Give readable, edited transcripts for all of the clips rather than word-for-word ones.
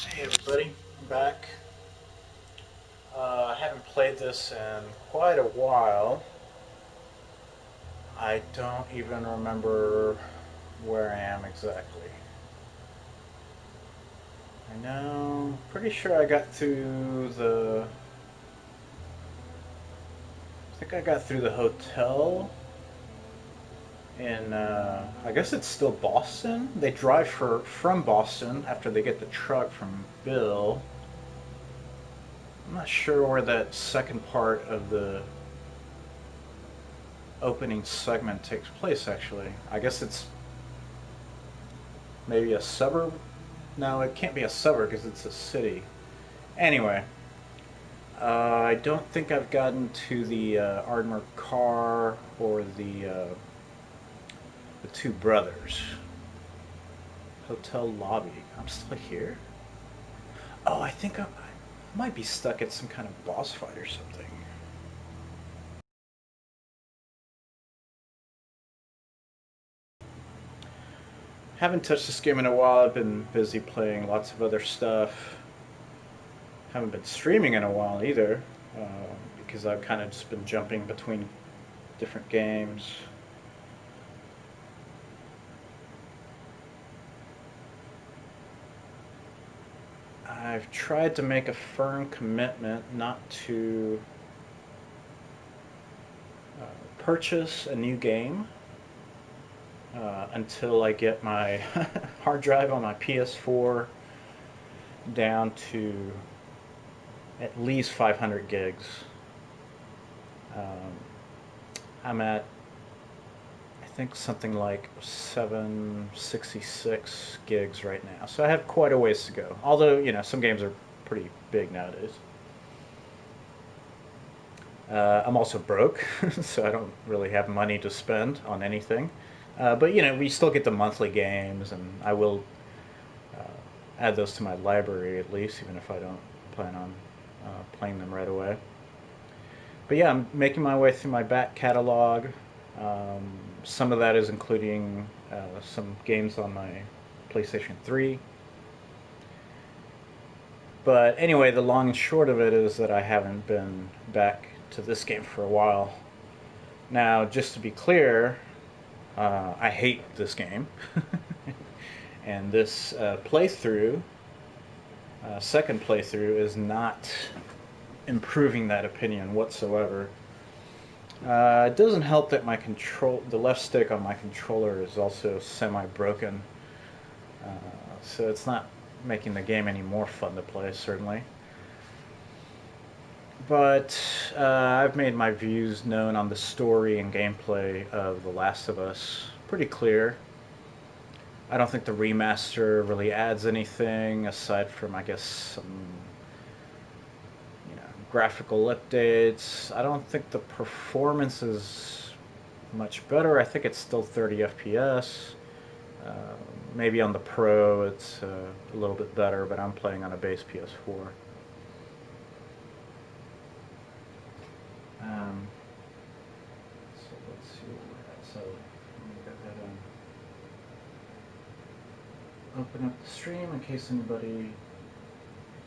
Hey everybody, I'm back. I haven't played this in quite a while. I don't even remember where I am exactly. I know, pretty sure I got through I think I got through the hotel in, I guess it's still Boston. They drive from Boston after they get the truck from Bill. I'm not sure where that second part of the opening segment takes place actually. I guess it's maybe a suburb. No, it can't be a suburb because it's a city. Anyway, I don't think I've gotten to the Ardmore car or the two brothers hotel lobby. I'm still here. Oh, I might be stuck at some kind of boss fight or something. Haven't touched this game in a while. I've been busy playing lots of other stuff. Haven't been streaming in a while either, because I've kind of just been jumping between different games. I've tried to make a firm commitment not to purchase a new game until I get my hard drive on my PS4 down to at least 500 gigs. Um, I'm at, I think, something like 766 gigs right now. So I have quite a ways to go. Although, some games are pretty big nowadays. I'm also broke, so I don't really have money to spend on anything. But we still get the monthly games, and I will uh, add those to my library at least, even if I don't plan on playing them right away. But yeah, I'm making my way through my back catalog. Um, some of that is including some games on my PlayStation 3. But anyway, the long and short of it is that I haven't been back to this game for a while. Now, just to be clear, I hate this game. And this second playthrough, is not improving that opinion whatsoever. It doesn't help that the left stick on my controller is also semi-broken, uh, so it's not making the game any more fun to play, certainly. But I've made my views known on the story and gameplay of The Last of Us pretty clear. I don't think the remaster really adds anything aside from, I guess, some graphical updates. I don't think the performance is much better. I think it's still 30 FPS. Uh, Maybe on the Pro it's a little bit better, but I'm playing on a base PS4. Um, so let's see where we're at. So let me go ahead and open up the stream in case anybody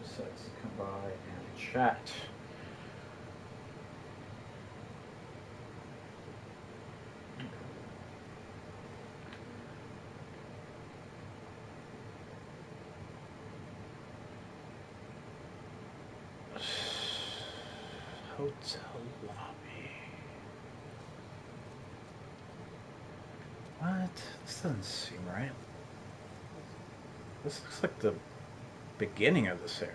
decides to come by and chat. Hotel lobby. What? This doesn't seem right. This looks like the beginning of this area.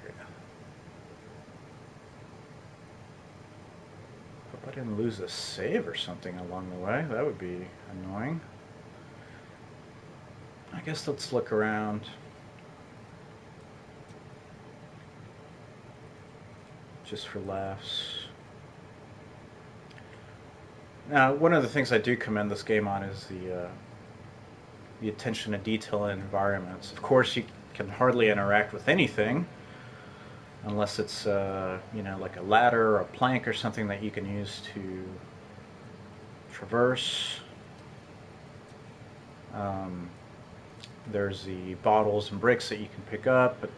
Hope I didn't lose a save or something along the way. That would be annoying. I guess let's look around. Just for laughs. Now, one of the things I do commend this game on is the attention to detail in environments. Of course, you can hardly interact with anything unless it's like a ladder or a plank or something that you can use to traverse. Um, there's the bottles and bricks that you can pick up, but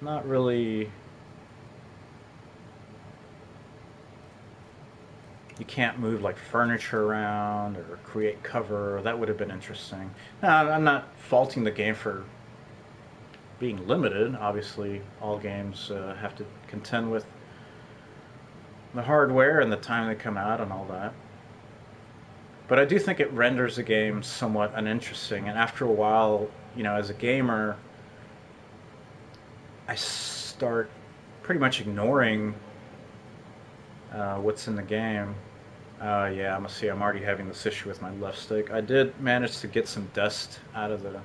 not really. You can't move like furniture around or create cover. That would have been interesting. Now, I'm not faulting the game for being limited. Obviously, all games have to contend with the hardware and the time they come out and all that. But I do think it renders the game somewhat uninteresting. And after a while, as a gamer, I start pretty much ignoring what's in the game. Yeah, I'm already having this issue with my left stick. I did manage to get some dust out of the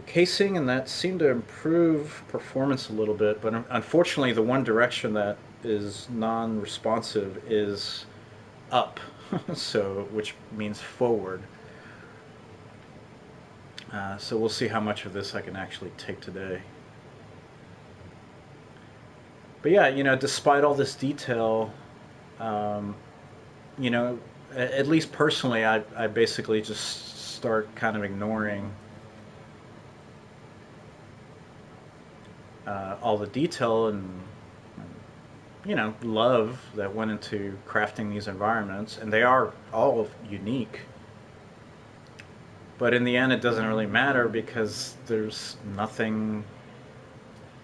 casing, and that seemed to improve performance a little bit. But unfortunately, the one direction that is non-responsive is up, so which means forward. So we'll see how much of this I can actually take today. But yeah, despite all this detail, um, you know, at least personally, I basically just start kind of ignoring all the detail and love that went into crafting these environments, and they are all unique. But in the end, it doesn't really matter because there's nothing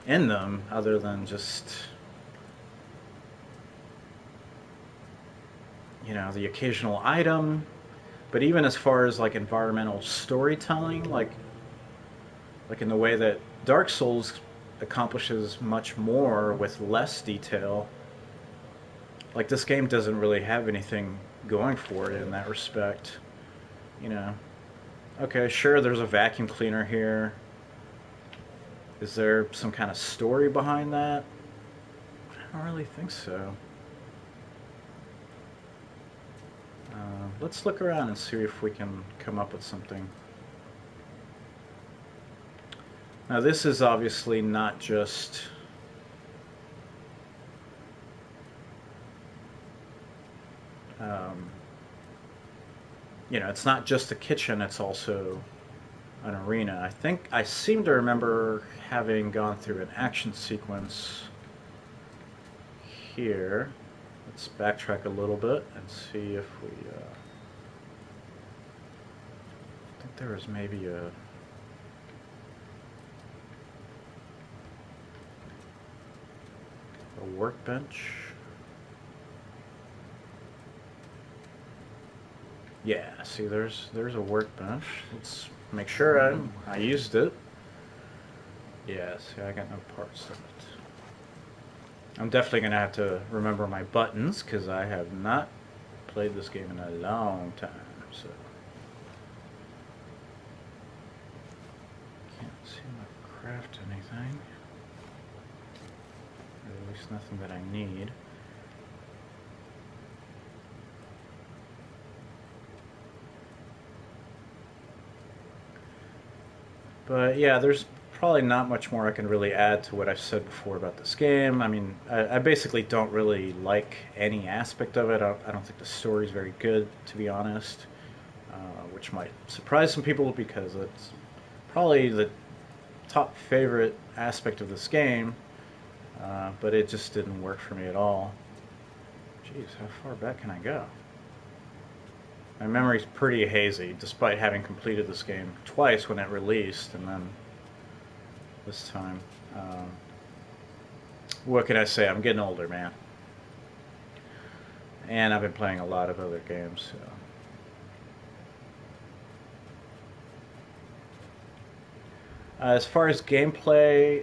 in them other than just the occasional item. But even as far as like environmental storytelling, like in the way that Dark Souls accomplishes much more with less detail, like this game doesn't really have anything going for it in that respect. You know, okay, sure, there's a vacuum cleaner here. Is there some kind of story behind that? I don't really think so. Let's look around and see if we can come up with something. Now, this is obviously not just it's not just a kitchen, it's also an arena. I seem to remember having gone through an action sequence here. Let's backtrack a little bit and see if we I think there was maybe a workbench. Yeah, see, there's a workbench. Let's make sure I used it. Yeah, see, I got no parts of it. I'm definitely gonna have to remember my buttons because I have not played this game in a long time. So can't seem to craft anything, or at least nothing that I need. But yeah, there's probably not much more I can really add to what I've said before about this game. I mean, I basically don't really like any aspect of it. I don't think the story's very good, to be honest, which might surprise some people because it's probably the top favorite aspect of this game, but it just didn't work for me at all. Jeez, how far back can I go? My memory's pretty hazy, despite having completed this game twice when it released, and then this time. What can I say? I'm getting older, man. And I've been playing a lot of other games, so. As far as gameplay,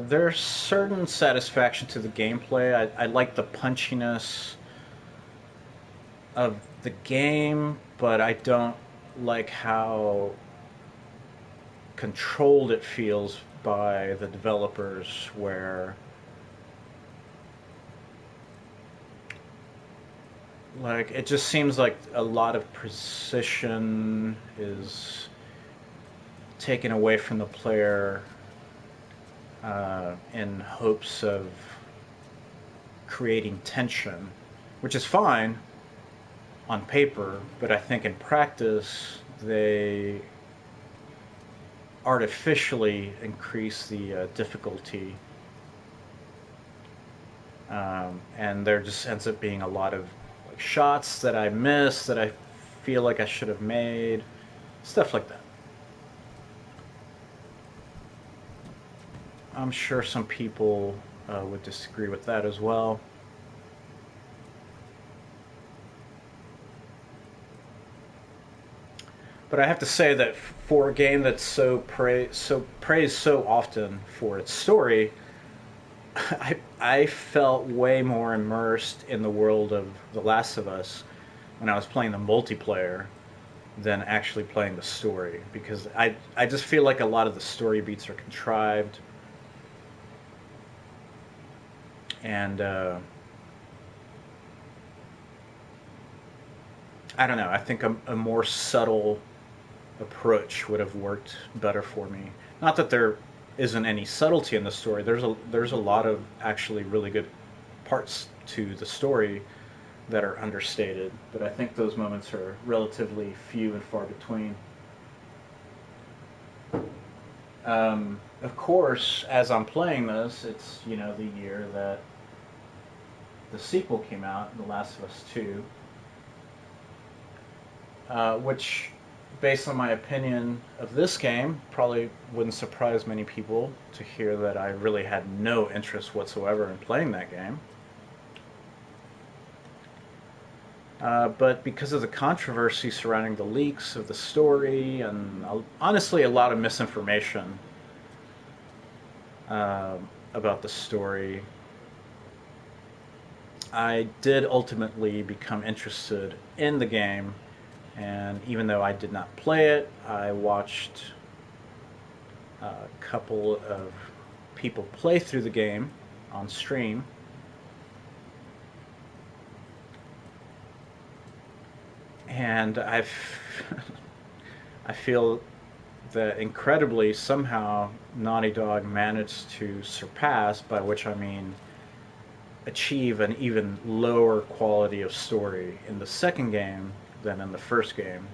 there's certain satisfaction to the gameplay. I like the punchiness of the game, but I don't like how controlled it feels by the developers, where like it just seems like a lot of precision is taken away from the player in hopes of creating tension, which is fine on paper, but I think in practice they artificially increase the difficulty, and there just ends up being a lot of like shots that I miss that I feel like I should have made, stuff like that. I'm sure some people would disagree with that as well. But I have to say that for a game that's so praised so often for its story, I felt way more immersed in the world of The Last of Us when I was playing the multiplayer than actually playing the story, because I just feel like a lot of the story beats are contrived, and I don't know. I think a more subtle approach would have worked better for me. Not that there isn't any subtlety in the story. There's a lot of actually really good parts to the story that are understated, but I think those moments are relatively few and far between. Of course, as I'm playing this, it's the year that the sequel came out, The Last of Us 2, which, based on my opinion of this game, probably wouldn't surprise many people to hear that I really had no interest whatsoever in playing that game. But because of the controversy surrounding the leaks of the story and honestly a lot of misinformation uh, about the story, I did ultimately become interested in the game. And even though I did not play it, I watched a couple of people play through the game on stream. And I feel that incredibly somehow Naughty Dog managed to surpass, by which I mean achieve an even lower quality of story in the second game than in the first game,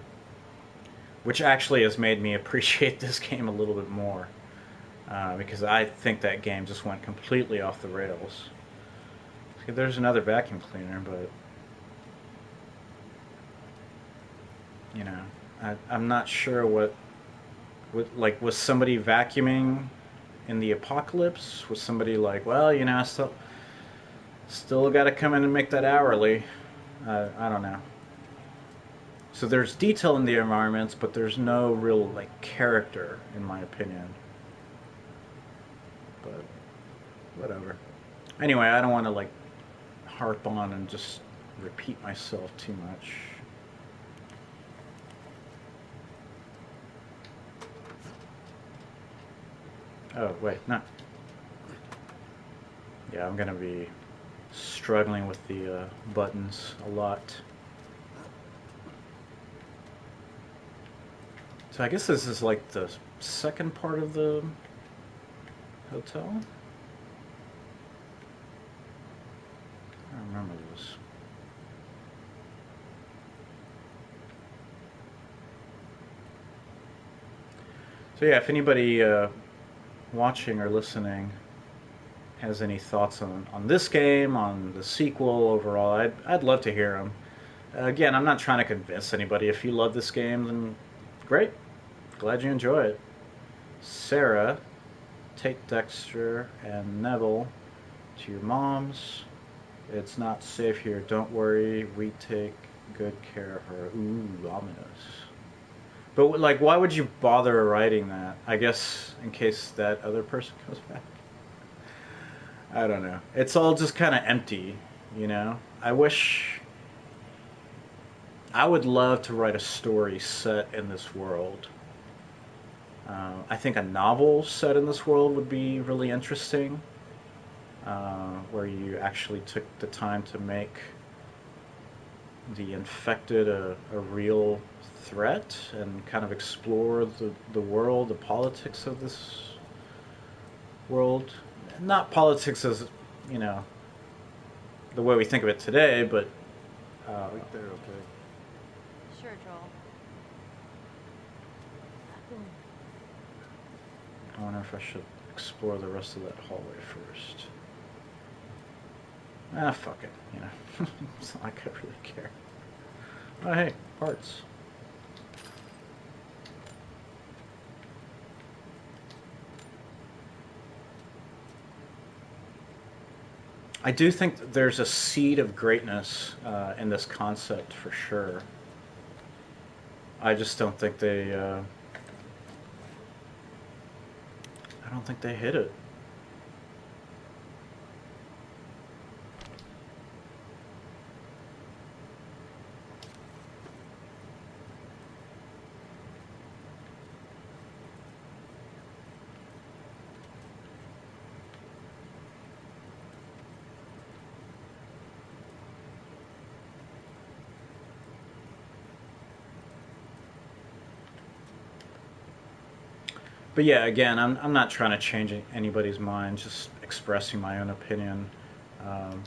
which actually has made me appreciate this game a little bit more, because I think that game just went completely off the rails. Okay, there's another vacuum cleaner, but I'm not sure what like, was somebody vacuuming in the apocalypse? Was somebody like, well, I still got to come in and make that hourly? I don't know. So there's detail in the environments, but there's no real like character, in my opinion. But whatever. Anyway, I don't want to like harp on and just repeat myself too much. Oh wait, no. Yeah, I'm gonna be struggling with the buttons a lot. So I guess this is like the second part of the hotel. I don't remember this. So yeah, if anybody watching or listening has any thoughts on this game, on the sequel overall, I'd love to hear them. Again, I'm not trying to convince anybody. If you love this game, then great. Glad you enjoy it. Sarah, take Dexter and Neville to your mom's. It's not safe here. Don't worry. We take good care of her. Ooh, ominous. But like, why would you bother writing that? I guess in case that other person comes back. I don't know. It's all just kind of empty. I wish. I would love to write a story set in this world. I think a novel set in this world would be really interesting, where you actually took the time to make the infected a real threat and kind of explore the world, the politics of this world. Not politics as, you know, the way we think of it today, but Right there, okay. Sure, Joel. I wonder if I should explore the rest of that hallway first. Ah, fuck it, you know. It's not like I really care. Oh, hey, parts. I do think there's a seed of greatness in this concept for sure. I just don't think they. I don't think they hit it. But yeah, again, I'm not trying to change anybody's mind, just expressing my own opinion.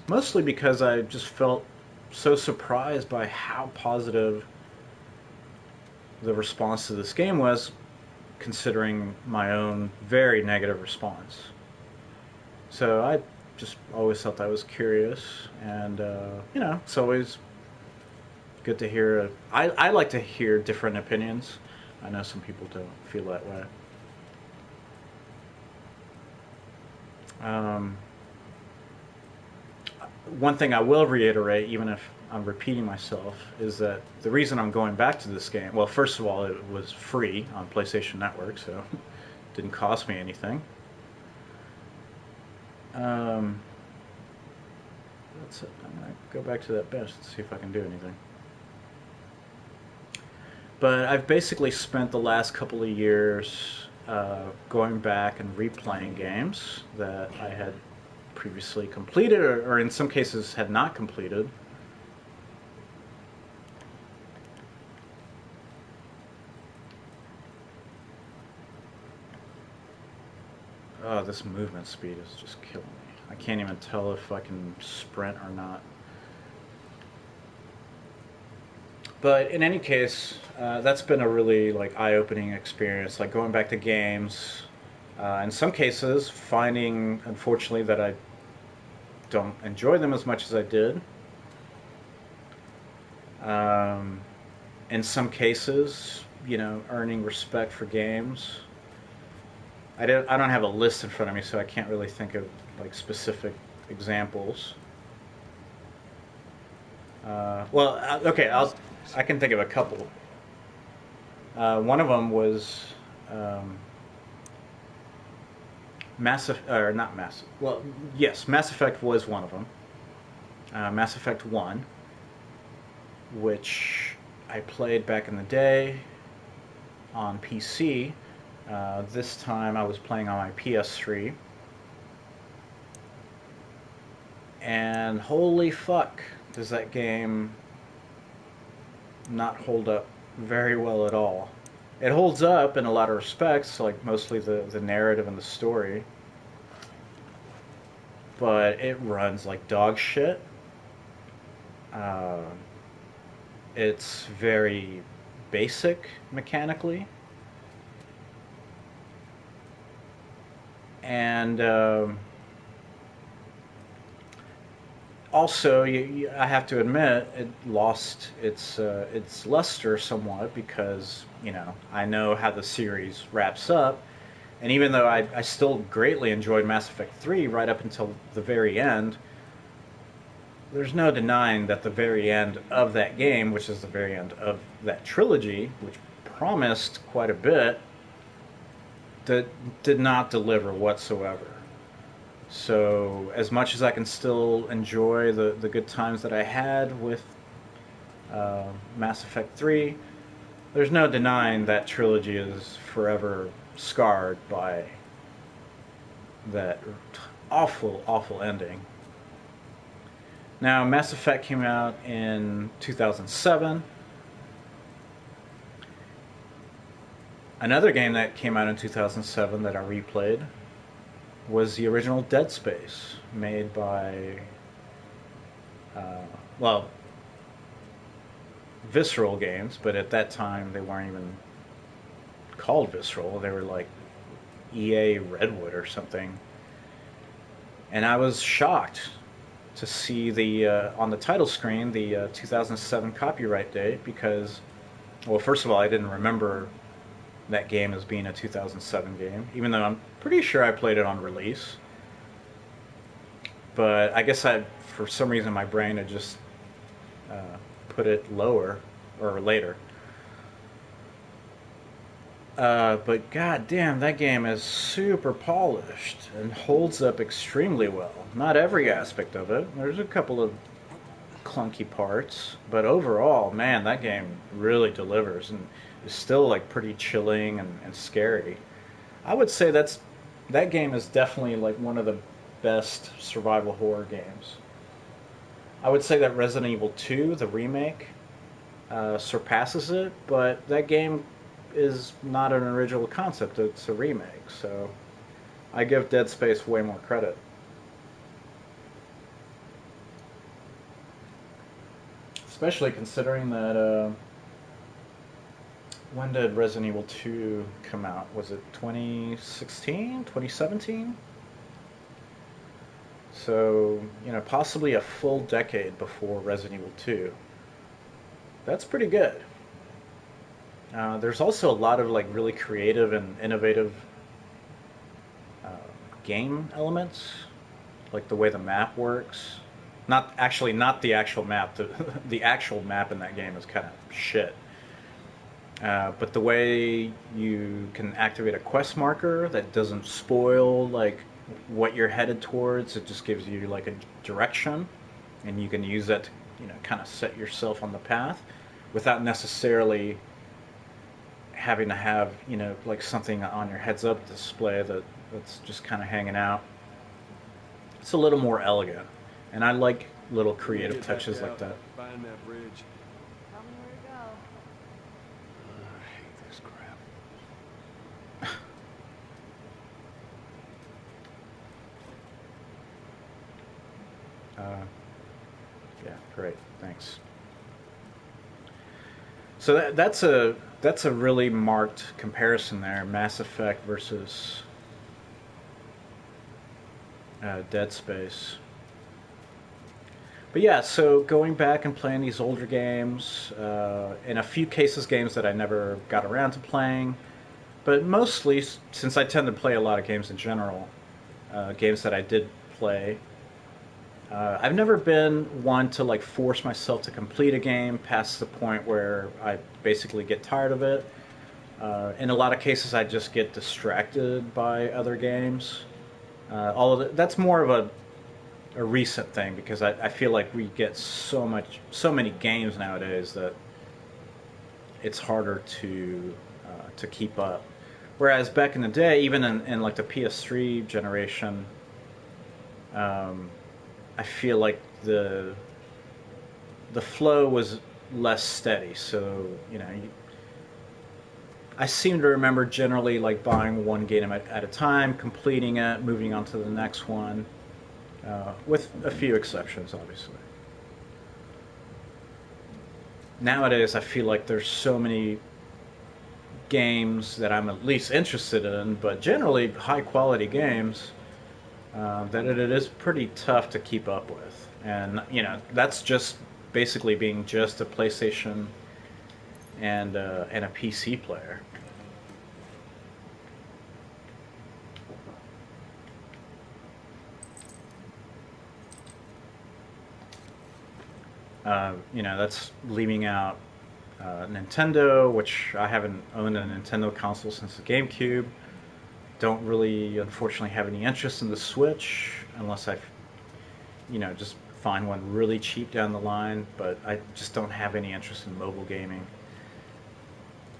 Mostly because I just felt so surprised by how positive the response to this game was, considering my own very negative response. So I just always thought that was curious, and you know, it's always good to hear. I like to hear different opinions. I know some people don't feel that way. Um, One thing I will reiterate, even if I'm repeating myself, is that the reason I'm going back to this game, well, first of all, it was free on PlayStation Network, so it didn't cost me anything. Um, I'm going to go back to that bench and see if I can do anything. But I've basically spent the last couple of years going back and replaying games that I had previously completed, or in some cases had not completed. Oh, this movement speed is just killing me. I can't even tell if I can sprint or not. But in any case, that's been a really like eye-opening experience. Like going back to games, in some cases, finding unfortunately that I don't enjoy them as much as I did. Um, in some cases, you know, earning respect for games. I don't have a list in front of me, so I can't really think of like specific examples. Okay, I can think of a couple. One of them was um, or not Mass. Well, yes, Mass Effect was one of them. Mass Effect One, which I played back in the day on PC. This time I was playing on my PS3, and holy fuck, does that game not hold up very well at all. It holds up in a lot of respects, like mostly the narrative and the story, but it runs like dog shit. Uh, it's very basic mechanically, and also I have to admit it lost its luster somewhat because you know I know how the series wraps up, and even though I still greatly enjoyed Mass Effect 3 right up until the very end, there's no denying that the very end of that game, which is the very end of that trilogy, which promised quite a bit, that did not deliver whatsoever. So, as much as I can still enjoy the good times that I had with Mass Effect 3, there's no denying that trilogy is forever scarred by that awful, awful ending. Now, Mass Effect came out in 2007. Another game that came out in 2007 that I replayed was the original Dead Space, made by, uh, well, Visceral Games, but at that time they weren't even called Visceral. They were like EA Redwood or something, and I was shocked to see the on the title screen the 2007 copyright date because, well, first of all, I didn't remember that game as being a 2007 game, even though I'm pretty sure I played it on release. But I guess for some reason, my brain had just put it lower or later. But god damn, that game is super polished and holds up extremely well. Not every aspect of it. There's a couple of clunky parts, but overall, man, that game really delivers and is still like pretty chilling and scary. I would say that game is definitely like one of the best survival horror games. I would say that Resident Evil 2, the remake, surpasses it, but that game is not an original concept, it's a remake, so I give Dead Space way more credit. Especially considering that, when did Resident Evil 2 come out? Was it 2016? 2017? So, possibly a full decade before Resident Evil 2. That's pretty good. There's also a lot of like really creative and innovative uh, game elements, like the way the map works. Not the actual map. The actual map in that game is kind of shit. But the way you can activate a quest marker that doesn't spoil like what you're headed towards, it just gives you like a direction, and you can use that to kind of set yourself on the path without necessarily having to have like something on your heads up display that's just kind of hanging out. It's a little more elegant, and I like little creative touches like that. Find that bridge. Tell me where to go. I hate this crap. Yeah, great, thanks. So that's a really marked comparison there, Mass Effect versus Dead Space. But yeah, so going back and playing these older games, in a few cases games that I never got around to playing, but mostly since I tend to play a lot of games in general, games that I did play. I've never been one to like force myself to complete a game past the point where I basically get tired of it. In a lot of cases, I just get distracted by other games. All of that's more of a recent thing because I feel like we get so many games nowadays that it's harder to keep up. Whereas back in the day, even in like the PS3 generation, I feel like the flow was less steady. So I seem to remember generally like buying one game at a time, completing it, moving on to the next one, with a few exceptions, obviously. Nowadays, I feel like there's so many games that I'm at least interested in, but generally high quality games, that it is pretty tough to keep up with. And that's just basically being just a PlayStation and a PC player. That's leaving out Nintendo, which I haven't owned a Nintendo console since the GameCube. Don't really, unfortunately, have any interest in the Switch unless I, just find one really cheap down the line. But I just don't have any interest in mobile gaming.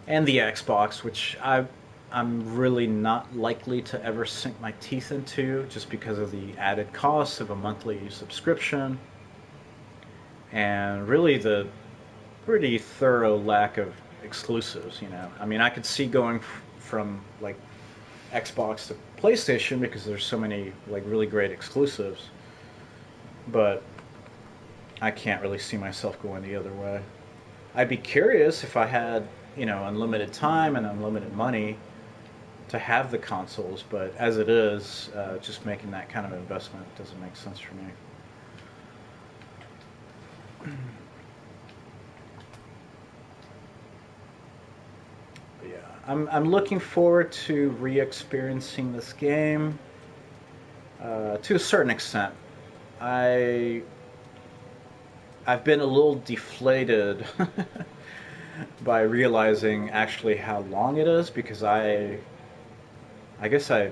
And the Xbox, which I'm really not likely to ever sink my teeth into just because of the added cost of a monthly subscription and really the pretty thorough lack of exclusives. I mean, I could see going from like Xbox to PlayStation because there's so many like really great exclusives, but I can't really see myself going the other way. I'd be curious if I had unlimited time and unlimited money to have the consoles, but as it is, just making that kind of investment doesn't make sense for me. But yeah, I'm looking forward to re-experiencing this game to a certain extent. I I've been a little deflated by realizing actually how long it is because I guess I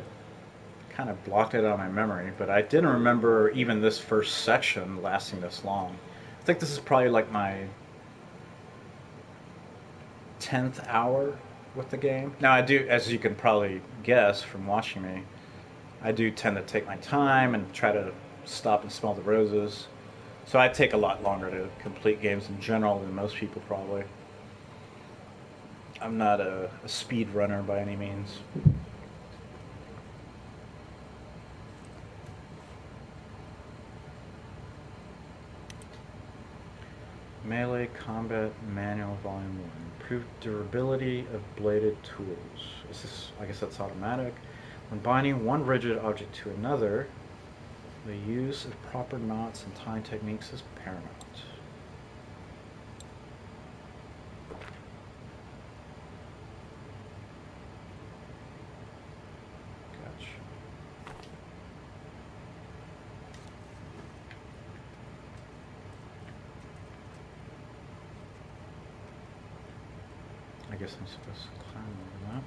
kind of blocked it out of my memory, but I didn't remember even this first section lasting this long. I think this is probably like my 10th hour with the game. Now I do, as you can probably guess from watching me, I do tend to take my time and try to stop and smell the roses. So I take a lot longer to complete games in general than most people probably. I'm not a speed runner by any means. Melee Combat Manual Volume 1. Improved durability of bladed tools. Is this, I guess that's automatic. When binding one rigid object to another, the use of proper knots and tying techniques is paramount. Gotcha. I guess I'm supposed to climb over that.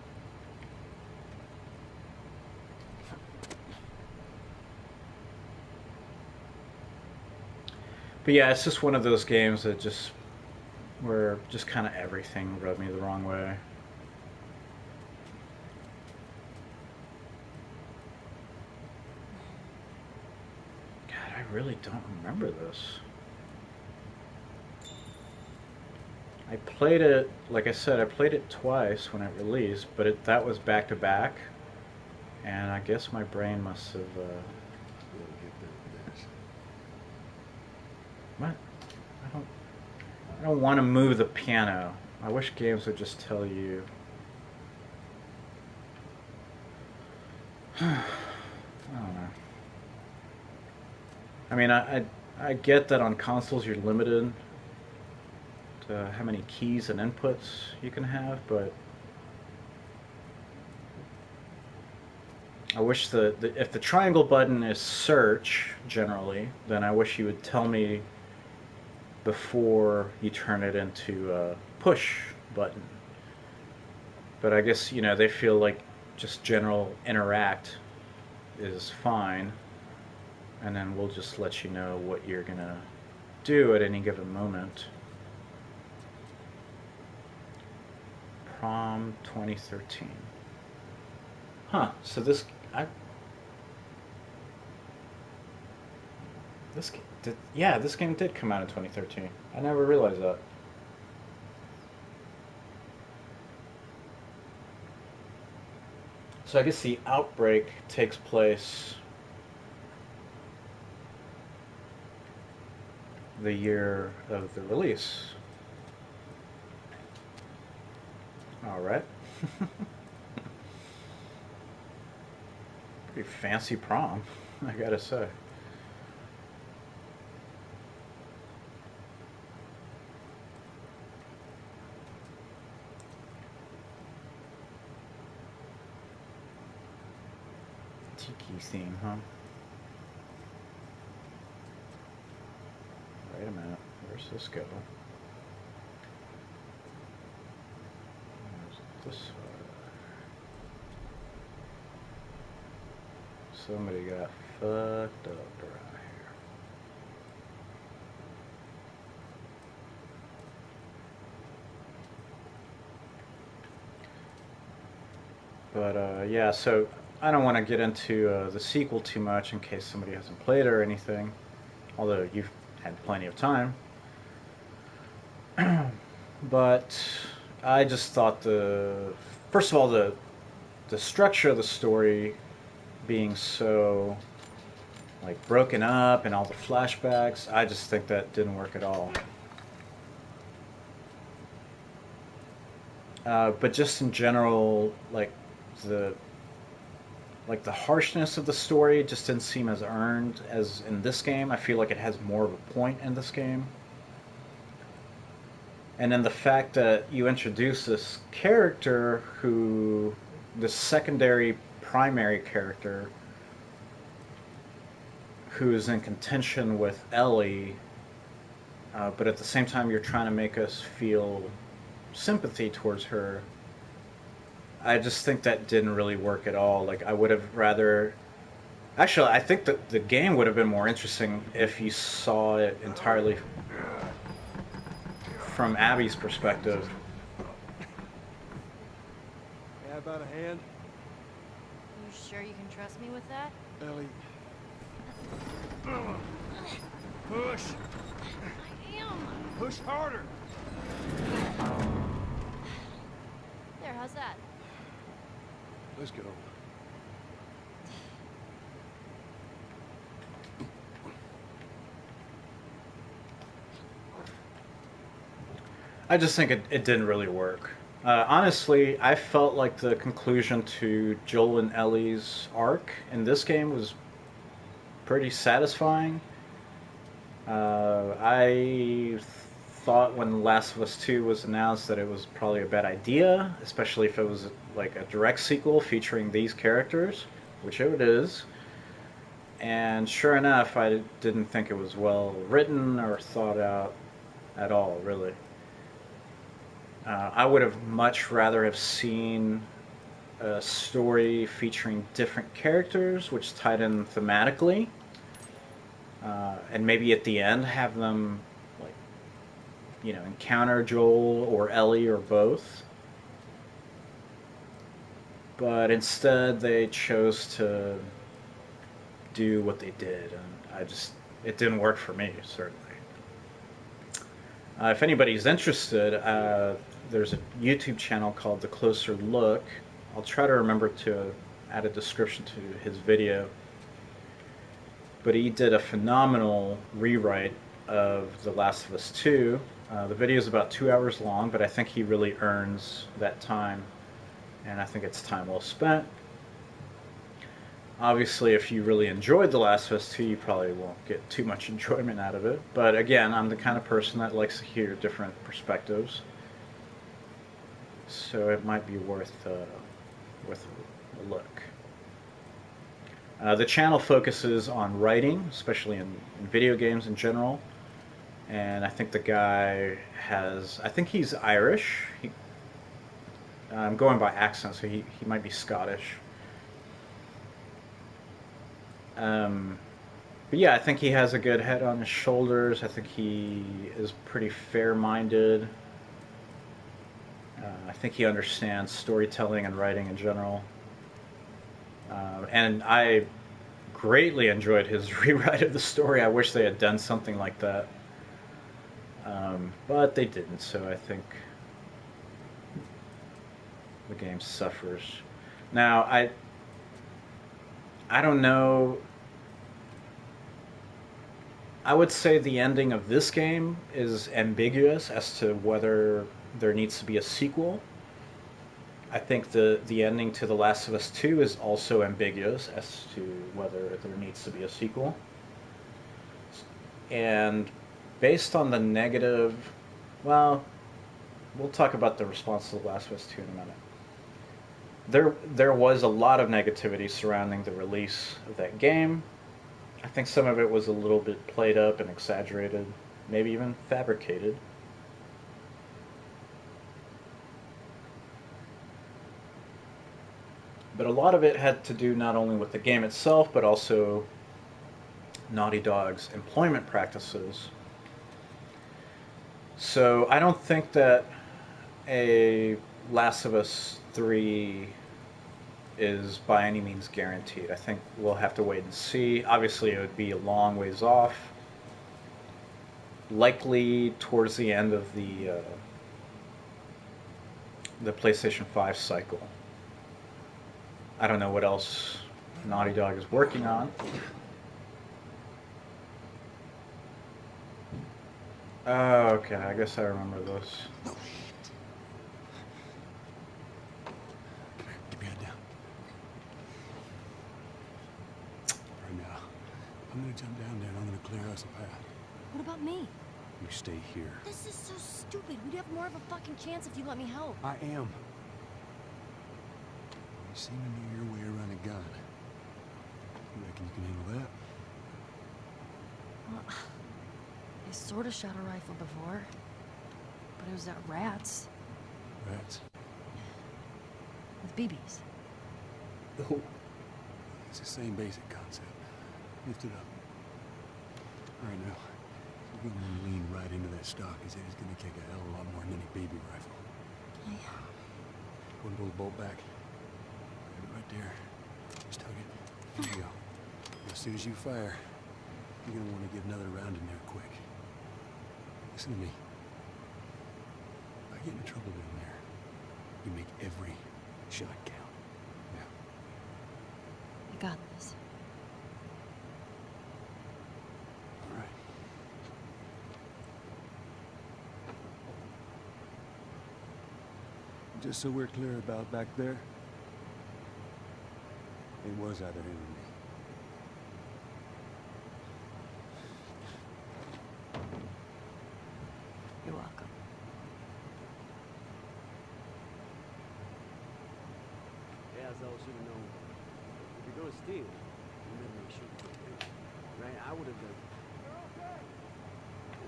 But yeah, it's just one of those games that just where just kind of everything rubbed me the wrong way. God, I really don't remember this. I played it, like I said, I played it twice when it released, but that was back to back, and I guess my brain must have. We'll get through this. What? I don't want to move the piano. I wish games would just tell you. I don't know. I mean, I get that on consoles you're limited to how many keys and inputs you can have, but I wish if the triangle button is search generally, then I wish you would tell me before you turn it into a push button. But I guess, they feel like just general interact is fine, and then we'll just let you know what you're gonna do at any given moment. Prom 2013. Huh, so this this game did come out in 2013. I never realized that. So I guess the outbreak takes place the year of the release. All right. Pretty fancy prom, I gotta say. Tiki theme, huh? Wait a minute. Where's this go? Where's this? Somebody got fucked up around here. But yeah, so I don't want to get into the sequel too much in case somebody hasn't played it or anything. Although you've had plenty of time. But I just thought first of all the structure of the story being so like broken up and all the flashbacks, I just think that didn't work at all. But just in general, like the like the harshness of the story just didn't seem as earned as in this game. I feel like it has more of a point in this game. And then the fact that you introduce this character who, this secondary primary character who is in contention with Ellie, but at the same time you're trying to make us feel sympathy towards her. I just think that didn't really work at all. Like, I would have rather. Actually, I think that the game would have been more interesting if you saw it entirely from Abby's perspective. Hey, how about a hand? You sure you can trust me with that? Ellie. Push! I am. Push harder! There, how's that? Let's go. I just think it didn't really work. Honestly, I felt like the conclusion to Joel and Ellie's arc in this game was pretty satisfying. I thought when Last of Us 2 was announced that it was probably a bad idea, especially if it was like a direct sequel featuring these characters, which it is. And sure enough, I didn't think it was well written or thought out at all, really. I would have much rather have seen a story featuring different characters, which tied in thematically, and maybe at the end have them, like, encounter Joel or Ellie or both. But instead, they chose to do what they did, and it didn't work for me, certainly. If anybody's interested, there's a YouTube channel called The Closer Look. I'll try to remember to add a description to his video. But he did a phenomenal rewrite of The Last of Us 2. The video is about 2 hours long, but I think he really earns that time, and I think it's time well spent. Obviously, if you really enjoyed The Last of Us 2, you probably won't get too much enjoyment out of it. But again, I'm the kind of person that likes to hear different perspectives, so it might be worth a look. The channel focuses on writing, especially in video games in general. And I think the guy I think he's Irish. I'm going by accent, so he might be Scottish. But yeah, I think he has a good head on his shoulders. I think he is pretty fair-minded. I think he understands storytelling and writing in general. And I greatly enjoyed his rewrite of the story. I wish they had done something like that. But they didn't, so I think the game suffers. Now, I don't know. I would say the ending of this game is ambiguous as to whether there needs to be a sequel. I think the ending to The Last of Us 2 is also ambiguous as to whether there needs to be a sequel. And based on the negative, well, we'll talk about the response to The Last of Us 2 in a minute. There was a lot of negativity surrounding the release of that game. I think some of it was a little bit played up and exaggerated, maybe even fabricated. But a lot of it had to do not only with the game itself, but also Naughty Dog's employment practices. So I don't think that a Last of Us 3 is by any means guaranteed. I think we'll have to wait and see. Obviously, it would be a long ways off. Likely towards the end of the PlayStation 5 cycle. I don't know what else Naughty Dog is working on. Oh, okay, I guess I remember this. Get behind down. I'm gonna jump down there and I'm gonna clear us a path. What about me? You stay here. This is so stupid. We'd have more of a fucking chance if you let me help. I am. You seem to know your way around a gun. You reckon you can handle that? Well, I sort of shot a rifle before. But it was at rats. Rats. With BBs. Oh. It's the same basic concept. Lift it up. All right, now. We're gonna lean right into that stock, as it is gonna kick a hell of a lot more than any baby rifle. Okay. Go and pull the bolt back. Grab it right there. Just tug it. There you go. As soon as you fire, you're gonna want to get another round in there quick. Listen to me. If I get in trouble down there, you make every shot count. Yeah. I got this. All right. Just so we're clear about back there, it was either him or me. You're welcome. Yeah, as I should have known. If you're gonna steal, you better make sure you get paid. Right? I would have done. You're okay!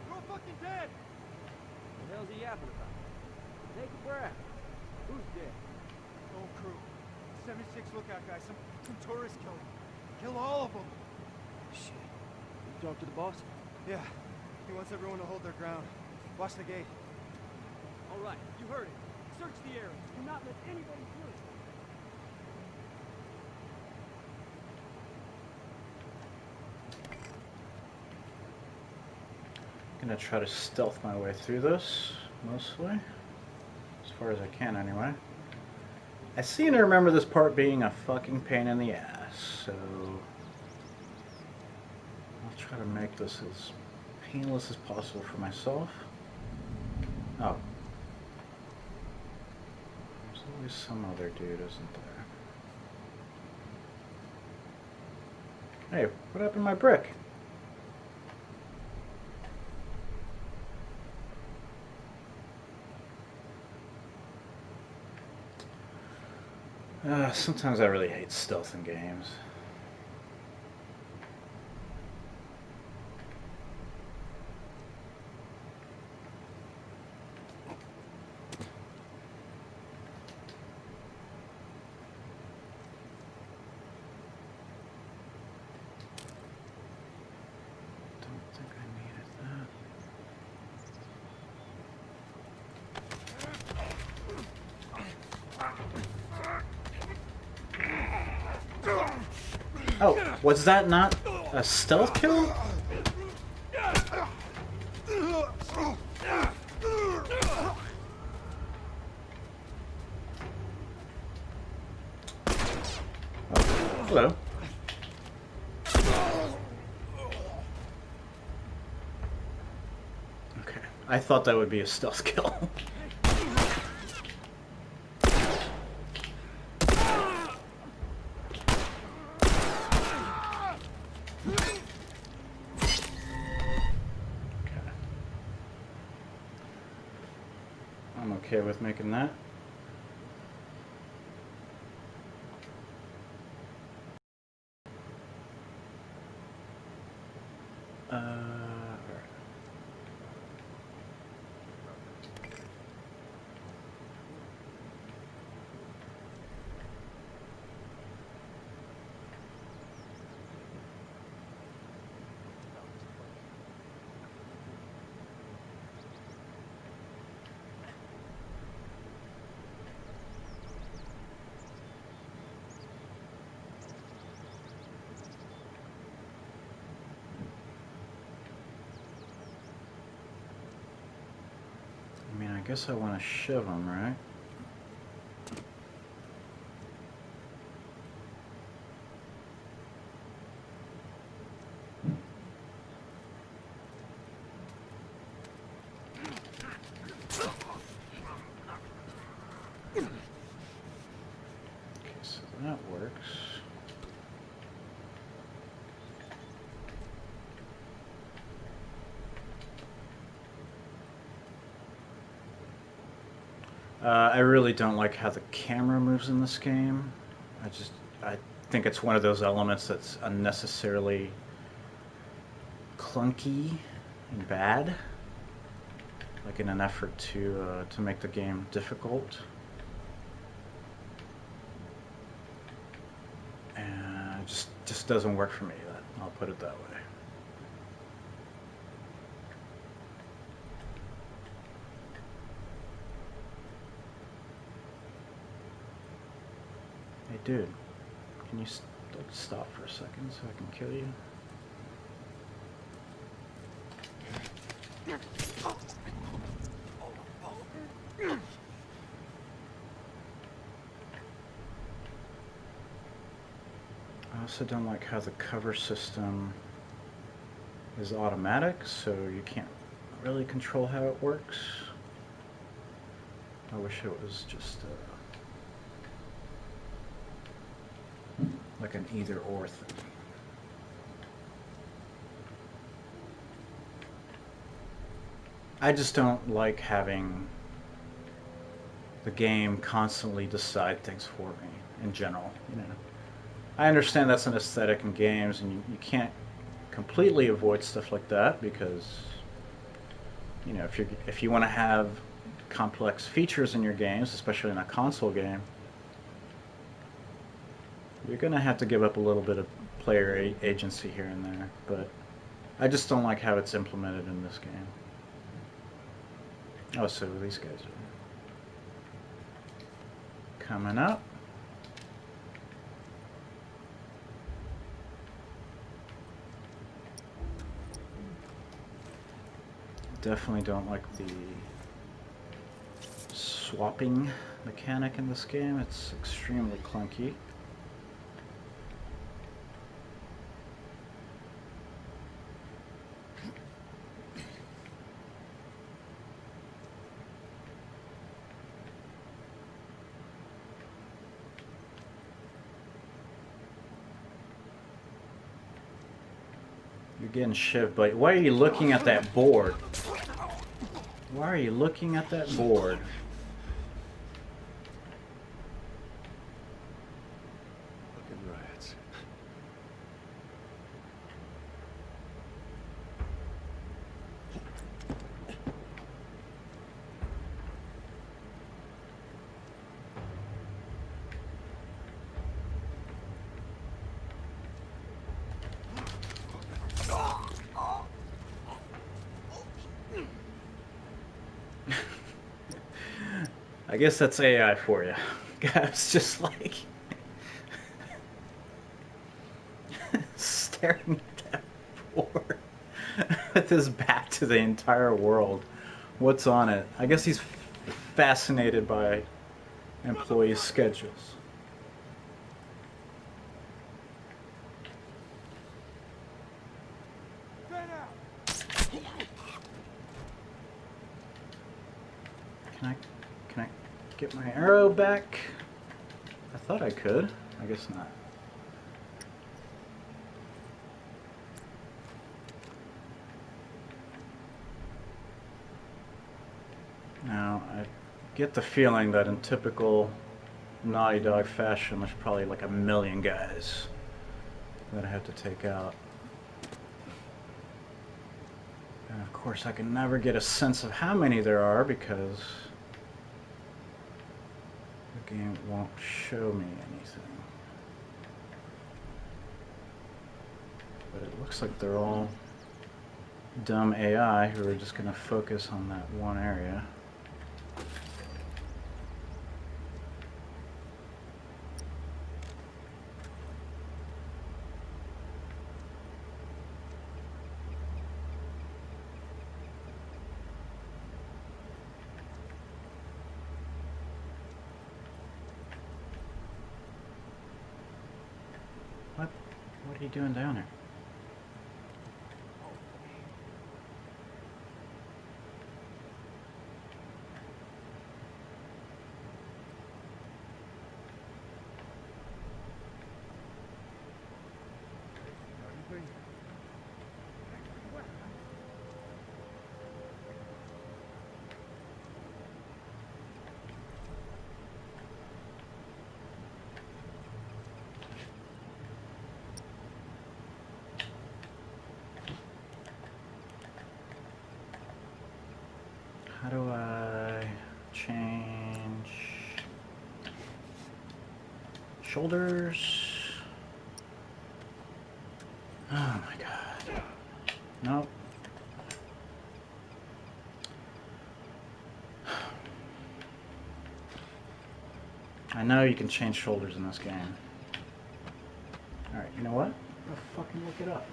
You're fucking dead! What the hell's he yapping about? Take a breath. Who's dead? Whole crew. 76 lookout guys. Some tourists killed them. Kill all of them. Shit. You talk to the boss? Yeah. He wants everyone to hold their ground. Watch the gate. All right, you heard it. Search the area. Do not let anybody through. Gonna try to stealth my way through this, mostly. As far as I can, anyway. I seem to remember this part being a fucking pain in the ass, so I'll try to make this as painless as possible for myself. Oh. There's always some other dude, isn't there? Hey, what happened to my brick? Sometimes I really hate stealth in games. Don't think I needed that. Oh, was that not a stealth kill? Oh, hello. Okay, I thought that would be a stealth kill. I'm okay with making that. Alright. I mean, I guess I want to shiv him, right? Okay, so that works. I really don't like how the camera moves in this game. I think it's one of those elements that's unnecessarily clunky and bad, like in an effort to make the game difficult. And it just doesn't work for me. I'll put it that way. Hey, dude, can you stop for a second so I can kill you? I also don't like how the cover system is automatic, so you can't really control how it works. I wish it was just like an either or thing. I just don't like having the game constantly decide things for me in general, you know. I understand that's an aesthetic in games, and you can't completely avoid stuff like that because, you know, if you want to have complex features in your games, especially in a console game, you're going to have to give up a little bit of player agency here and there. But I just don't like how it's implemented in this game. Oh, so these guys are coming up. Definitely don't like the swapping mechanic in this game. It's extremely clunky. You're getting shivved, but why are you looking at that board? Why are you looking at that board? Fucking riots. I guess that's AI for you. Guy's just like staring at that board with his back to the entire world. What's on it? I guess he's fascinated by employee schedules. Can I get my arrow back? I thought I could. I guess not. Now, I get the feeling that in typical Naughty Dog fashion, there's probably like a million guys that I have to take out. And of course, I can never get a sense of how many there are because the game won't show me anything. But it looks like they're all dumb AI who are just going to focus on that one area. What are you doing down there? shoulders. Oh my god. Nope. I know you can change shoulders in this game. Alright, you know what? I'll fucking look it up.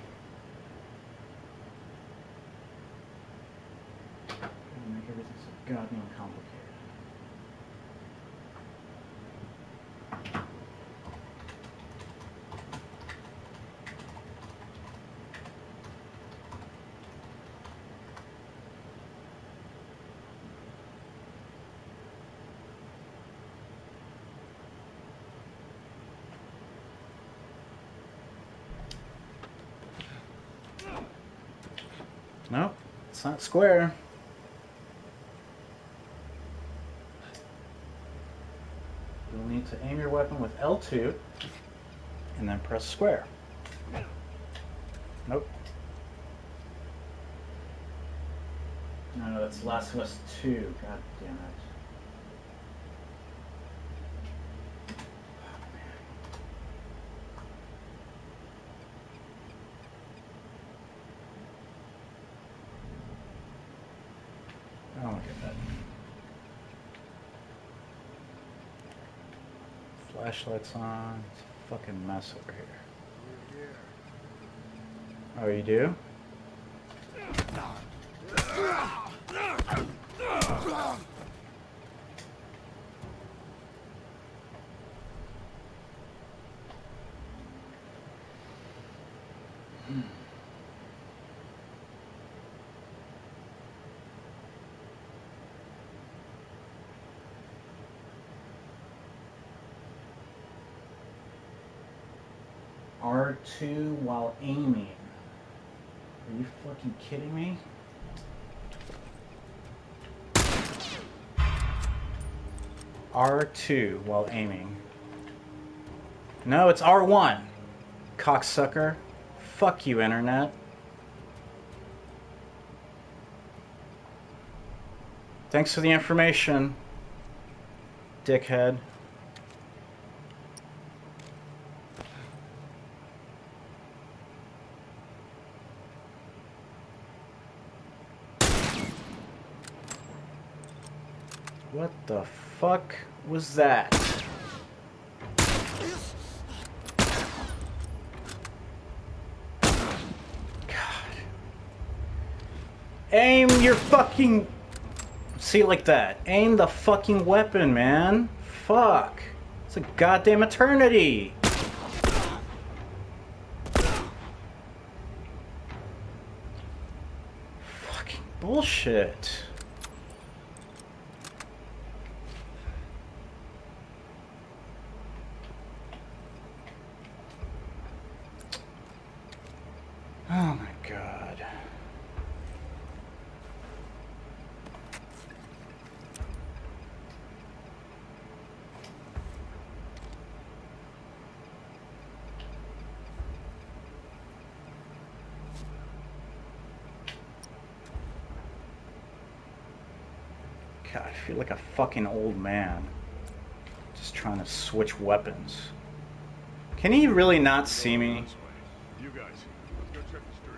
Make everything so goddamn complicated. Nope, it's not square. You'll need to aim your weapon with L2 and then press square. Nope. No, that's Last of Us 2. God damn it. Oh my god. Flashlight's on. It's a fucking mess over here. Oh, you do? R2 while aiming. Are you fucking kidding me? R2 while aiming. No, it's R1. Cocksucker. Fuck you, internet. Thanks for the information, dickhead. What the fuck was that? God. Aim your fucking... See, like that. Aim the fucking weapon, man. Fuck. It's a goddamn eternity. Fucking bullshit. Oh my god. God, I feel like a fucking old man. Just trying to switch weapons. Can he really not see me? You guys, let's go check the street.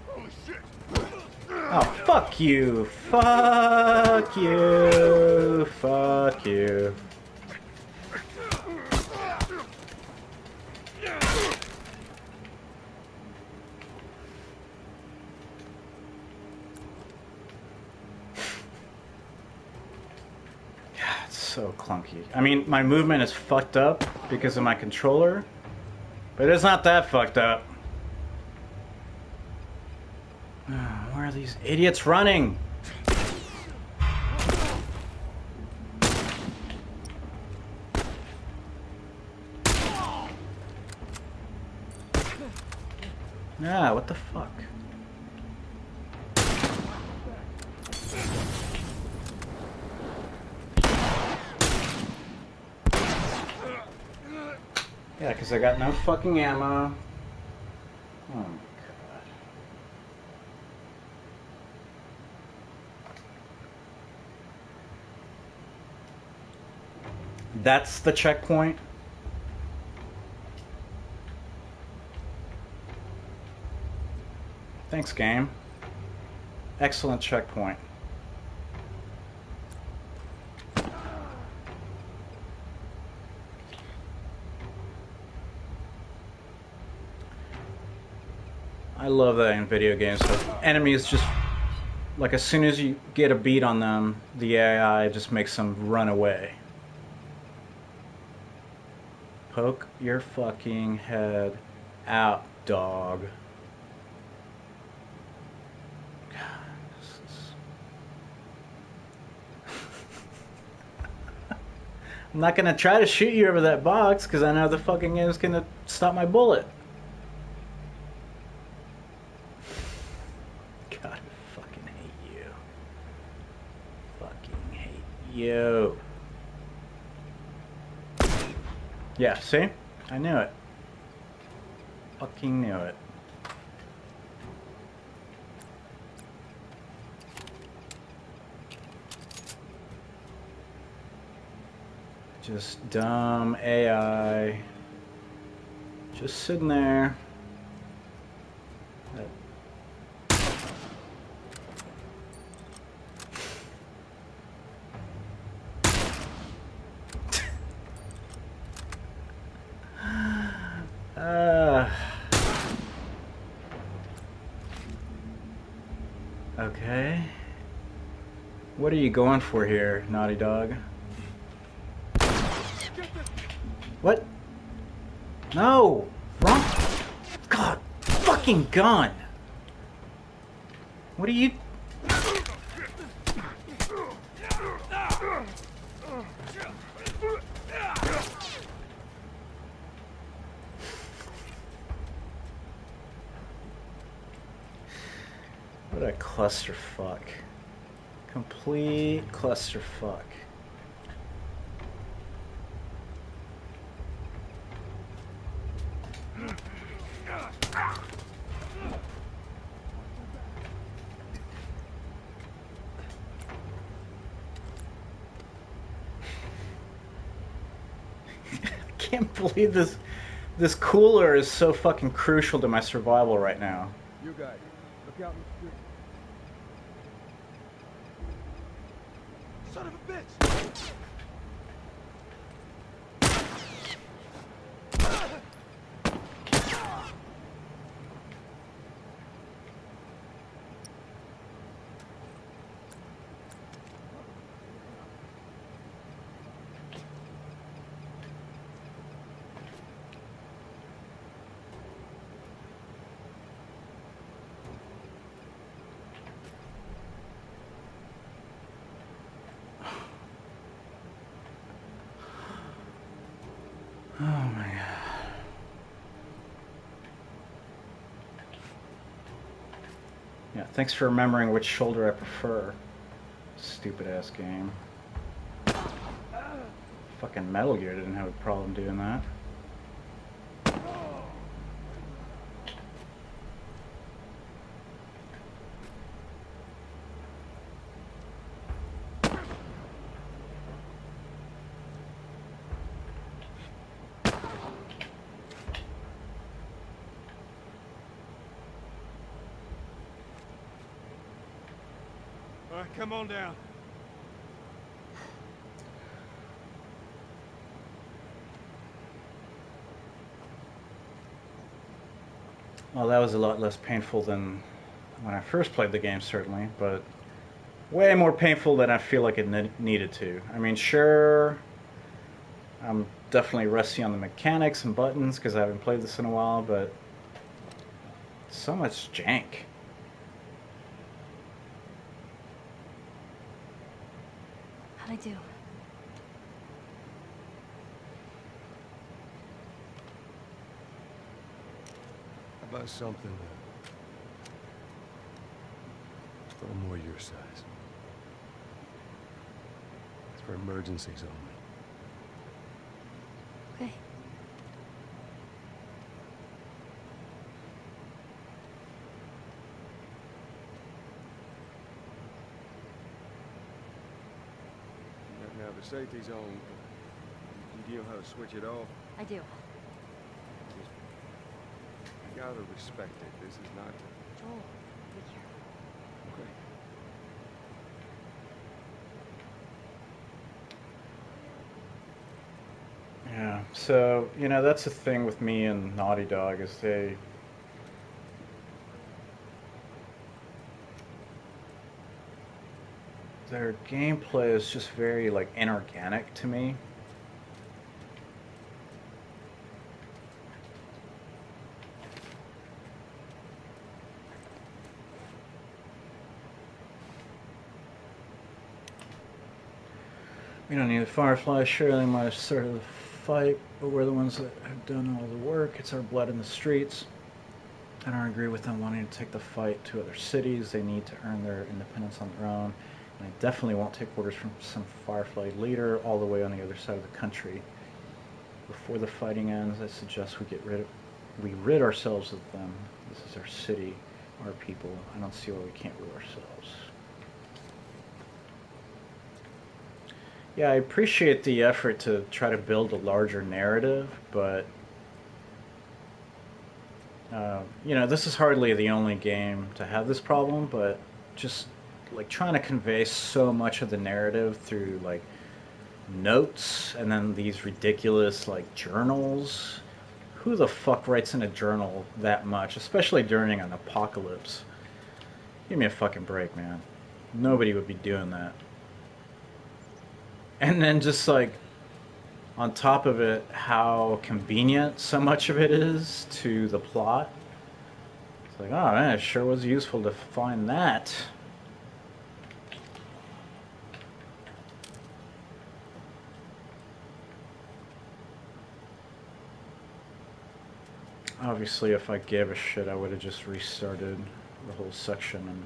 Holy shit! Oh, fuck you. Fuck you. Fuck you. It's so clunky. I mean, my movement is fucked up because of my controller, but it's not that fucked up. Where are these idiots running? Yeah, what the fuck? Yeah, because I got no fucking ammo. Oh my god. That's the checkpoint. Thanks, game. Excellent checkpoint. I love that in video games. So enemies just, like, as soon as you get a beat on them, the AI just makes them run away. Poke your fucking head out, dog. God, this is... I'm not gonna try to shoot you over that box because I know the fucking game's gonna stop my bullet. God, I fucking hate you. Fucking hate you. Yeah, see? I knew it. Fucking knew it. Just dumb AI. Just sitting there. Okay. What are you going for here, Naughty Dog? What? No! Wrong? God, fucking gun! What are you... What a clusterfuck. Complete clusterfuck. I can't believe this cooler is so fucking crucial to my survival right now. You guys, look out in the street. Son of a bitch! Oh my god. Yeah, thanks for remembering which shoulder I prefer. Stupid ass game. Fucking Metal Gear didn't have a problem doing that. All right, come on down. Well, that was a lot less painful than when I first played the game, certainly, but way more painful than I feel like it needed to. I mean, sure, I'm definitely rusty on the mechanics and buttons because I haven't played this in a while, but so much jank. How'd I do? How about something a little more your size? It's for emergencies only. Okay. Now the safety zone. You know how to switch it off? I do. You gotta respect it. This is not... Joel, be careful. Okay. Yeah, so, you know, that's the thing with me and Naughty Dog is their gameplay is just very, like, inorganic to me. We don't need the Firefly. Sure, they might have started the fight, but we're the ones that have done all the work. It's our blood in the streets. I don't agree with them wanting to take the fight to other cities. They need to earn their independence on their own. And I definitely won't take orders from some Firefly leader all the way on the other side of the country. Before the fighting ends, I suggest we rid ourselves of them. This is our city, our people. I don't see why we can't rid ourselves. Yeah, I appreciate the effort to try to build a larger narrative, but you know, this is hardly the only game to have this problem, but just like trying to convey so much of the narrative through like notes and then these ridiculous like journals. Who the fuck writes in a journal that much, especially during an apocalypse? Give me a fucking break, man. Nobody would be doing that. And then just like on top of it, how convenient so much of it is to the plot. It's like, oh man, it sure was useful to find that. Obviously, if I gave a shit, I would have just restarted the whole section and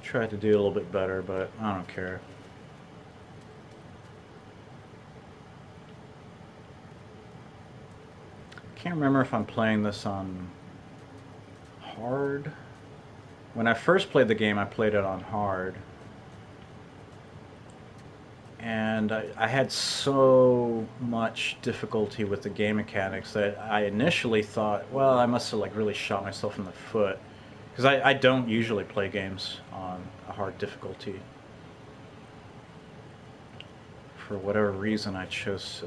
tried to do a little bit better, but I don't care. I can't remember if I'm playing this on hard. When I first played the game, I played it on hard. And I had so much difficulty with the game mechanics that I initially thought, well, I must have like really shot myself in the foot. Because I don't usually play games on a hard difficulty. For whatever reason, I chose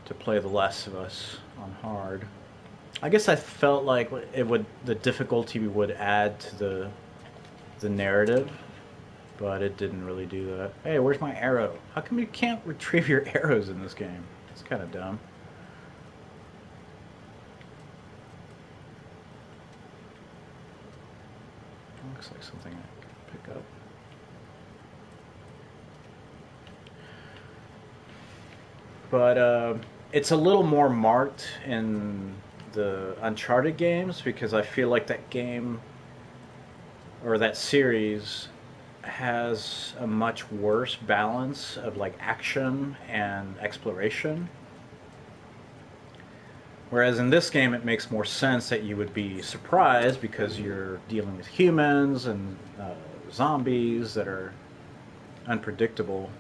to play The Last of Us on hard. I guess I felt like the difficulty would add to the narrative, but it didn't really do that. Hey, where's my arrow? How come you can't retrieve your arrows in this game? It's kind of dumb. Looks like something I can pick up. But it's a little more marked in the Uncharted games because I feel like that game or that series has a much worse balance of like action and exploration. Whereas in this game it makes more sense that you would be surprised because you're dealing with humans and zombies that are unpredictable.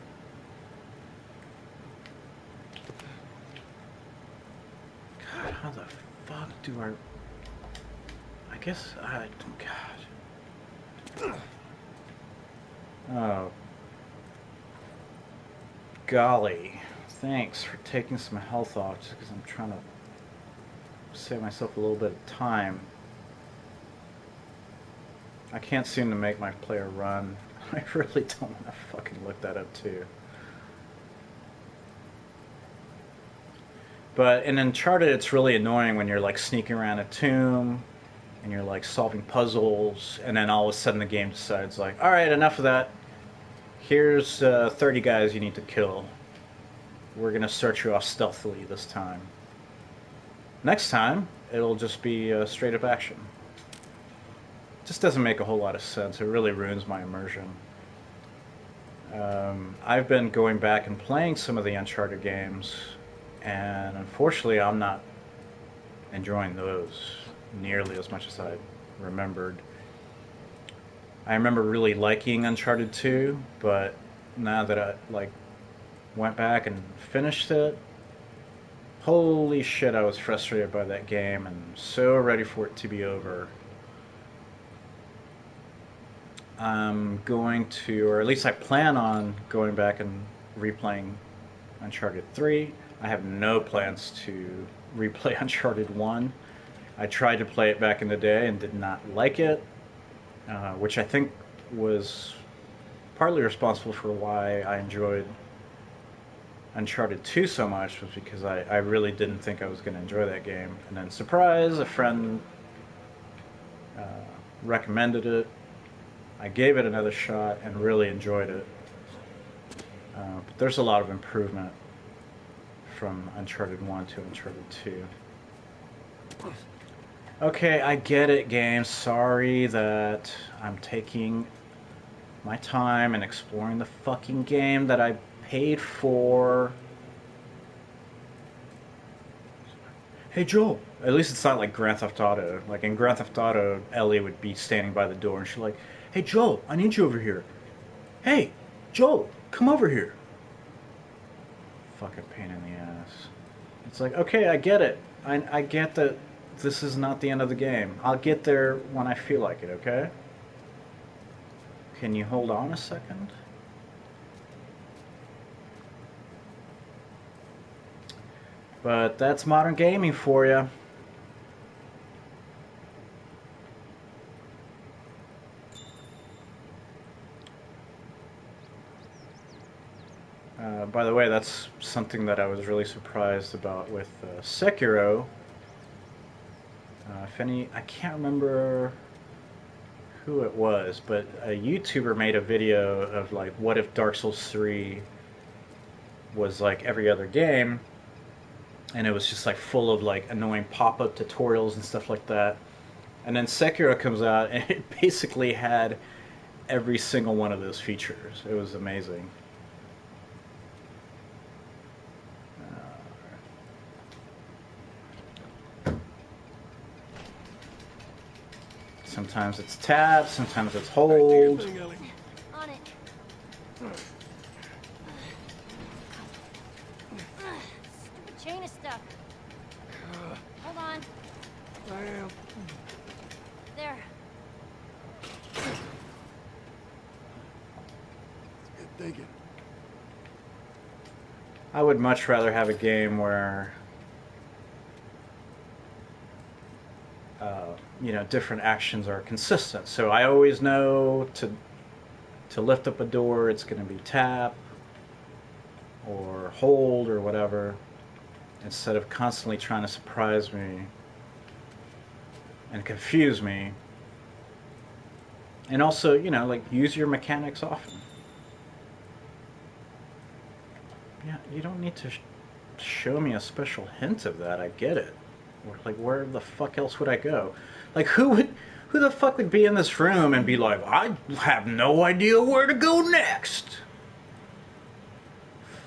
How the fuck do I guess God. Oh. Golly. Thanks for taking some health off just because I'm trying to save myself a little bit of time. I can't seem to make my player run. I really don't want to fucking look that up too. But in Uncharted, it's really annoying when you're like sneaking around a tomb and you're like solving puzzles, and then all of a sudden the game decides like, all right, enough of that. Here's 30 guys you need to kill. We're gonna start you off stealthily this time. Next time, it'll just be straight up action. Just doesn't make a whole lot of sense. It really ruins my immersion. I've been going back and playing some of the Uncharted games, and unfortunately I'm not enjoying those nearly as much as I remembered. I remember really liking Uncharted 2, but now that I like went back and finished it, holy shit, I was frustrated by that game and so ready for it to be over. I'm going to, or at least I plan on going back and replaying Uncharted 3. I have no plans to replay Uncharted 1. I tried to play it back in the day and did not like it, which I think was partly responsible for why I enjoyed Uncharted 2 so much, was because I really didn't think I was going to enjoy that game. And then, surprise, a friend uh, recommended it. I gave it another shot and really enjoyed it. But there's a lot of improvement from Uncharted 1 to Uncharted 2. Okay, I get it, game. Sorry that I'm taking my time and exploring the fucking game that I paid for. Hey, Joel. At least it's not like Grand Theft Auto. Like in Grand Theft Auto, Ellie would be standing by the door and she's like, hey, Joel, I need you over here. Hey, Joel, come over here. Fucking pain in the ass. It's like, okay, I get it. I get that this is not the end of the game. I'll get there when I feel like it, okay? Can you hold on a second? But that's modern gaming for you. By the way, that's something that I was really surprised about with Sekiro. I can't remember who it was, but a YouTuber made a video of like, what if Dark Souls 3 was like every other game, and it was just like full of like annoying pop-up tutorials and stuff like that. And then Sekiro comes out, and it basically had every single one of those features. It was amazing. Sometimes it's tap, sometimes it's hold. On it. Stupid chain is stuck. Hold on. I am. There. Good thinking. I would much rather have a game where different actions are consistent. So I always know to lift up a door, it's going to be tap or hold or whatever, instead of constantly trying to surprise me and confuse me. And also, like, use your mechanics often. Yeah, you don't need to show me a special hint of that. I get it. Like, where the fuck else would I go? Like, who the fuck would be in this room and be like, I have no idea where to go next?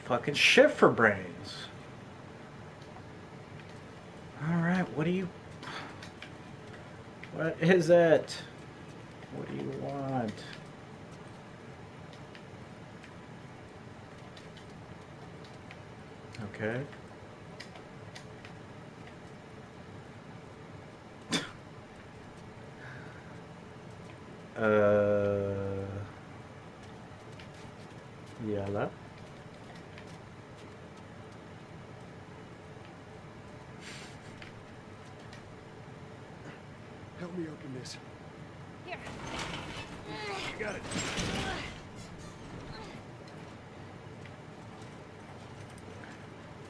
Fucking shit for brains. Alright, what is it? What do you want? Okay. Yalla. Help me open this. Here. Got it.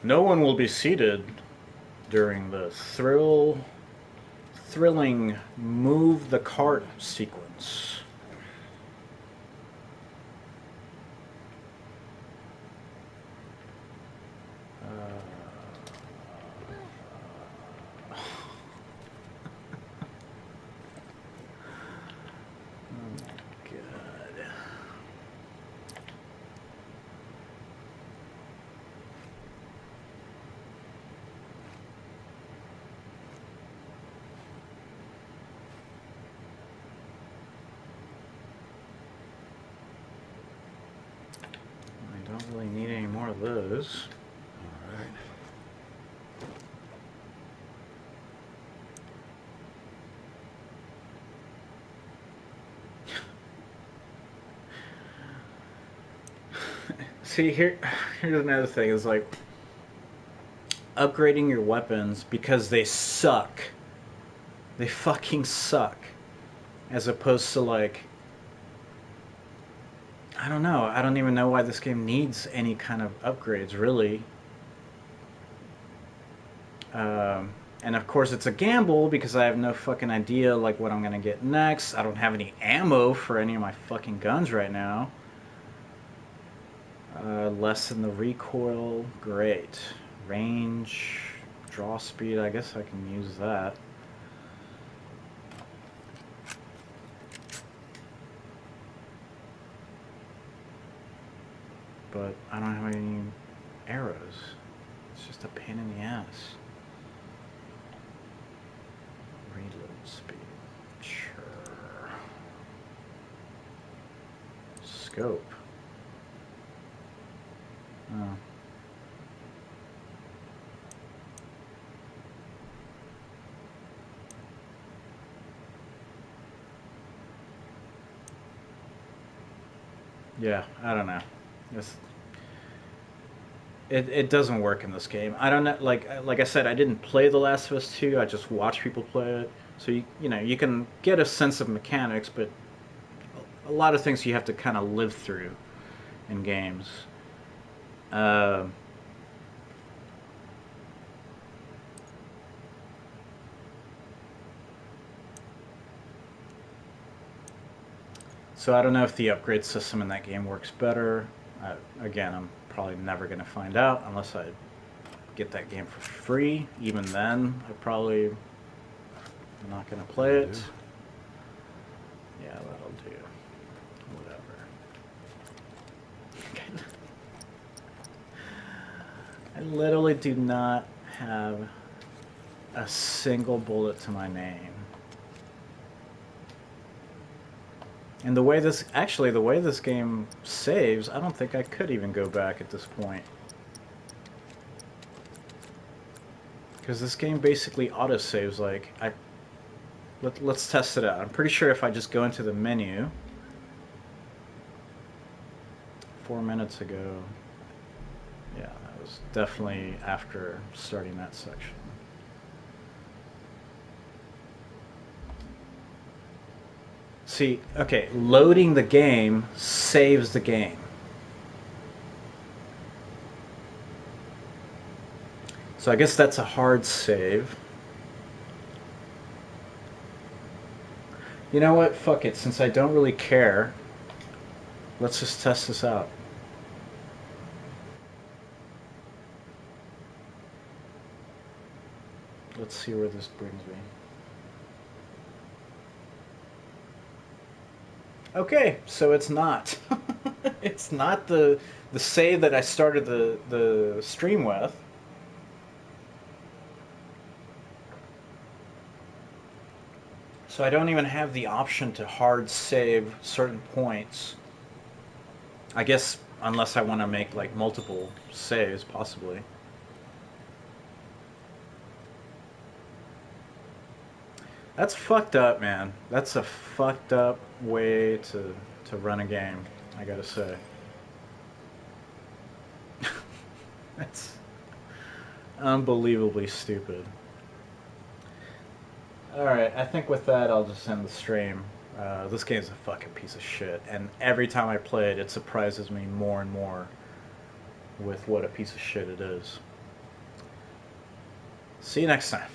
No one will be seated during the thrilling move the cart sequence. of those. All right. See, here's another thing, is like upgrading your weapons because they suck. They fucking suck. As opposed to like, I don't know. I don't even know why this game needs any kind of upgrades, really. And of course it's a gamble because I have no fucking idea like what I'm gonna get next. I don't have any ammo for any of my fucking guns right now. Lessen the recoil, great. Range, draw speed, I guess I can use that. But I don't have any arrows. It's just a pain in the ass. Reload speed, sure. Scope. Oh. Yeah, I don't know. It doesn't work in this game. I don't know. Like I said, I didn't play The Last of Us 2. I just watch people play it. So you know you can get a sense of mechanics, but a lot of things you have to kind of live through in games. So I don't know if the upgrade system in that game works better. Again, I'm probably never going to find out unless I get that game for free. Even then, I probably am not going to play it. Yeah, that'll do. Whatever. I literally do not have a single bullet to my name. And the way this game saves, I don't think I could even go back at this point. Because this game basically autosaves, like, let's test it out. I'm pretty sure if I just go into the menu, 4 minutes ago, yeah, that was definitely after starting that section. See, okay, loading the game saves the game. So I guess that's a hard save. You know what? Fuck it. Since I don't really care, let's just test this out. Let's see where this brings me. Okay, so it's not. It's not the save that I started the stream with. So I don't even have the option to hard save certain points. I guess unless I want to make like multiple saves, possibly. That's fucked up, man. That's a fucked up way to run a game, I gotta say. That's unbelievably stupid. Alright, I think with that I'll just end the stream. This game's a fucking piece of shit, and every time I play it, it surprises me more and more with what a piece of shit it is. See you next time.